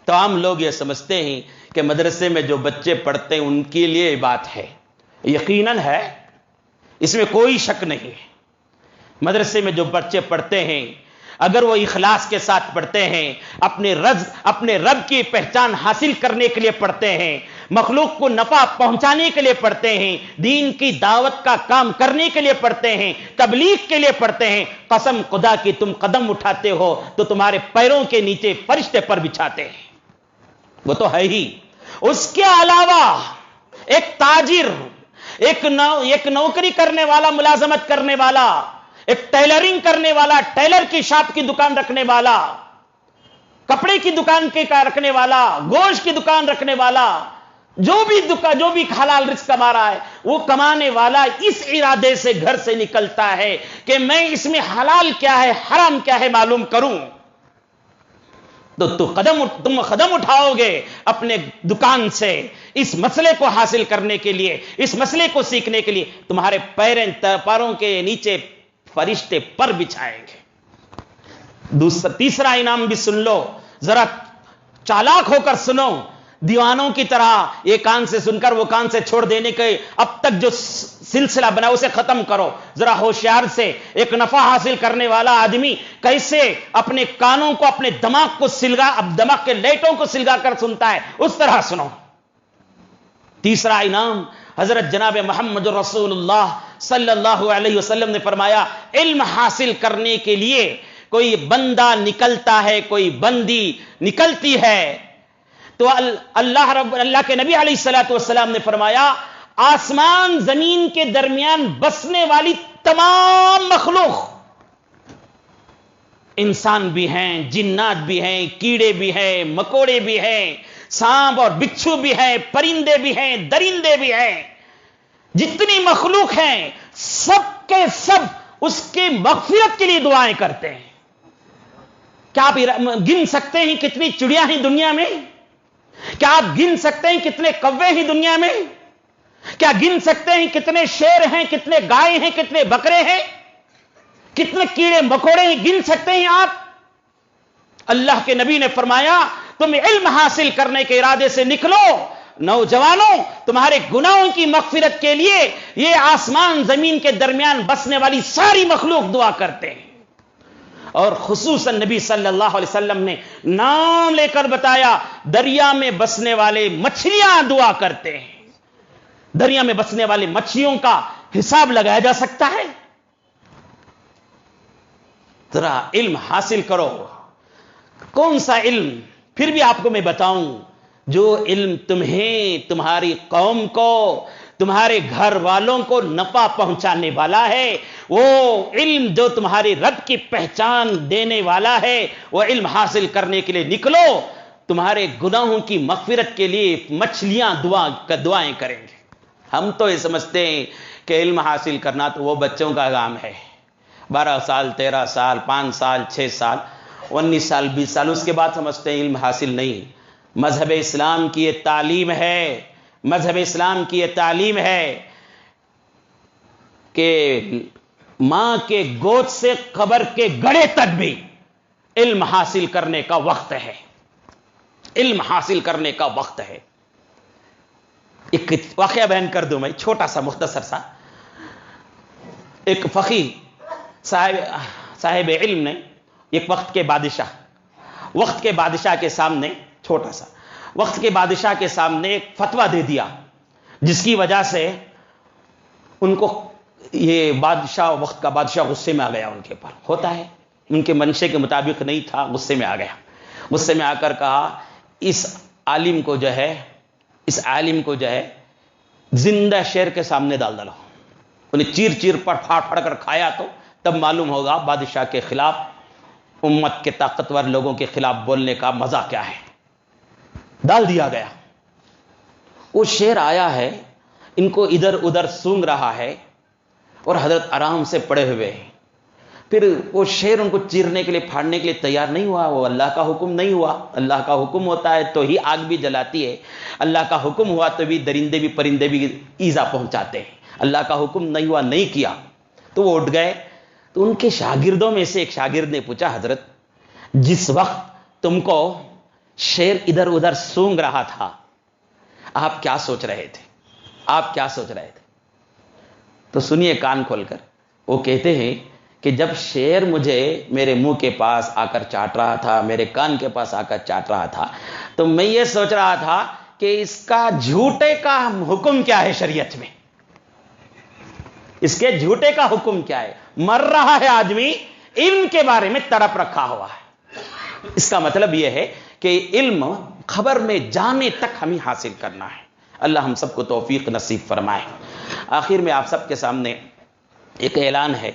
تو عام لوگ یہ سمجھتے ہیں کہ مدرسے میں جو بچے پڑھتے ہیں ان کے لیے یہ بات ہے. یقیناً ہے، اس میں کوئی شک نہیں ہے. مدرسے میں جو بچے پڑھتے ہیں اگر وہ اخلاص کے ساتھ پڑھتے ہیں، اپنے رب کی پہچان حاصل کرنے کے لیے پڑھتے ہیں، مخلوق کو نفع پہنچانے کے لیے پڑھتے ہیں، دین کی دعوت کا کام کرنے کے لیے پڑھتے ہیں، تبلیغ کے لیے پڑھتے ہیں، قسم خدا کی تم قدم اٹھاتے ہو تو تمہارے پیروں کے نیچے فرشتے پر بچھاتے ہیں. وہ تو ہے ہی. اس کے علاوہ ایک تاجر، ایک نوکری کرنے والا، ملازمت کرنے والا، ایک ٹیلرنگ کرنے والا، ٹیلر کی شاپ کی دکان رکھنے والا، کپڑے کی دکان رکھنے والا، گوشت کی دکان رکھنے والا، جو بھی حلال رزق کما رہا ہے، وہ کمانے والا اس ارادے سے گھر سے نکلتا ہے کہ میں اس میں حلال کیا ہے حرام کیا ہے معلوم کروں. تو تم قدم اٹھاؤ گے اپنے دکان سے اس مسئلے کو حاصل کرنے کے لیے، اس مسئلے کو سیکھنے کے لیے. تمہارے پیروں کے نیچے فرشتے پر بچھائیں گے. تیسرا انعام بھی سن لو، ذرا چالاک ہو کر سنو. دیوانوں کی طرح یہ کان سے سن کر وہ کان سے چھوڑ دینے کے اب تک جو سلسلہ بنا اسے ختم کرو. ذرا ہوشیار سے ایک نفع حاصل کرنے والا آدمی کیسے اپنے کانوں کو، اپنے دماغ کو دماغ کے لیٹوں کو سلگا کر سنتا ہے، اس طرح سنو. تیسرا انعام حضرت جناب محمد رسول اللہ صلی اللہ علیہ وسلم نے فرمایا، علم حاصل کرنے کے لیے کوئی بندہ نکلتا ہے، کوئی بندی نکلتی ہے تو اللہ کے نبی علیہ الصلوۃ والسلام نے فرمایا آسمان زمین کے درمیان بسنے والی تمام مخلوق، انسان بھی ہیں، جنات بھی ہیں، کیڑے بھی ہیں، مکوڑے بھی ہیں، سانپ اور بچھو بھی ہیں، پرندے بھی ہیں، درندے بھی ہیں، جتنی مخلوق ہیں سب کے سب اس کی مغفرت کے لیے دعائیں کرتے ہیں. کیا آپ گن سکتے ہیں کتنی چڑیا ہیں دنیا میں؟ کیا آپ گن سکتے ہیں کتنے کوے ہیں دنیا میں؟ کیا گن سکتے ہیں کتنے شیر ہیں، کتنے گائے ہیں، کتنے بکرے ہیں، کتنے کیڑے مکوڑے ہیں؟ گن سکتے ہیں آپ؟ اللہ کے نبی نے فرمایا تم علم حاصل کرنے کے ارادے سے نکلو نوجوانوں، تمہارے گناہوں کی مغفرت کے لیے یہ آسمان زمین کے درمیان بسنے والی ساری مخلوق دعا کرتے ہیں. اور خصوصاً نبی صلی اللہ علیہ وسلم نے نام لے کر بتایا، دریا میں بسنے والے مچھلیاں دعا کرتے ہیں. دریا میں بسنے والے مچھلیوں کا حساب لگایا جا سکتا ہے؟ ذرا علم حاصل کرو. کون سا علم؟ پھر بھی آپ کو میں بتاؤں، جو علم تمہیں، تمہاری قوم کو، تمہارے گھر والوں کو نفع پہنچانے والا ہے، وہ علم جو تمہاری رب کی پہچان دینے والا ہے، وہ علم حاصل کرنے کے لیے نکلو. تمہارے گناہوں کی مغفرت کے لیے مچھلیاں دعائیں کریں گے. ہم تو یہ سمجھتے ہیں کہ علم حاصل کرنا تو وہ بچوں کا کام ہے، 12 سال 13 سال 5 سال 6 سال 19 سال 20 سال، اس کے بعد سمجھتے ہیں علم حاصل نہیں. مذہب اسلام کی یہ تعلیم ہے، مذہب اسلام کی یہ تعلیم ہے کہ ماں کے گود سے قبر کے گڑے تک بھی علم حاصل کرنے کا وقت ہے، علم حاصل کرنے کا وقت ہے. ایک واقعہ بیان کر دوں میں، چھوٹا سا مختصر سا. ایک فقیہ صاحب علم نے ایک وقت کے بادشاہ کے سامنے، چھوٹا سا وقت کے بادشاہ کے سامنے ایک فتویٰ دے دیا، جس کی وجہ سے ان کو یہ وقت کا بادشاہ غصے میں آ گیا. ان کے اوپر ہوتا ہے، ان کے منشے کے مطابق نہیں تھا، غصے میں آ گیا. غصے میں آ کر کہا اس عالم کو جو ہے زندہ شیر کے سامنے ڈال ڈالو. انہیں چیر پر پھاڑ کر کھایا تو تب معلوم ہوگا بادشاہ کے خلاف، امت کے طاقتور لوگوں کے خلاف بولنے کا مزہ کیا ہے. ڈال دیا گیا. وہ شیر آیا ہے، ان کو ادھر ادھر سونگ رہا ہے اور حضرت آرام سے پڑے ہوئے ہیں. پھر وہ شیر ان کو چیرنے کے لیے، پھاڑنے کے لیے تیار نہیں ہوا. وہ اللہ کا حکم نہیں ہوا. اللہ کا حکم ہوتا ہے تو ہی آگ بھی جلاتی ہے، اللہ کا حکم ہوا تو بھی درندے بھی پرندے بھی ایذا پہنچاتے ہیں. اللہ کا حکم نہیں ہوا، نہیں کیا تو وہ اٹھ گئے. تو ان کے شاگردوں میں سے ایک شاگرد نے پوچھا حضرت جس وقت تم کو شیر ادھر ادھر سونگ رہا تھا، آپ کیا سوچ رہے تھے؟ آپ کیا سوچ رہے تھے؟ تو سنیے کان کھول کر. وہ کہتے ہیں کہ جب شیر مجھے میرے منہ کے پاس آ کر چاٹ رہا تھا، میرے کان کے پاس آ کر چاٹ رہا تھا، تو میں یہ سوچ رہا تھا کہ اس کا جھوٹے کا حکم کیا ہے شریعت میں، اس کے جھوٹے کا حکم کیا ہے. مر رہا ہے آدمی، علم کے بارے میں تڑپ رکھا ہوا ہے. اس کا مطلب یہ ہے کہ علم خبر میں جانے تک ہمیں حاصل کرنا ہے. اللہ ہم سب کو توفیق نصیب فرمائے. آخر میں آپ سب کے سامنے ایک اعلان ہے.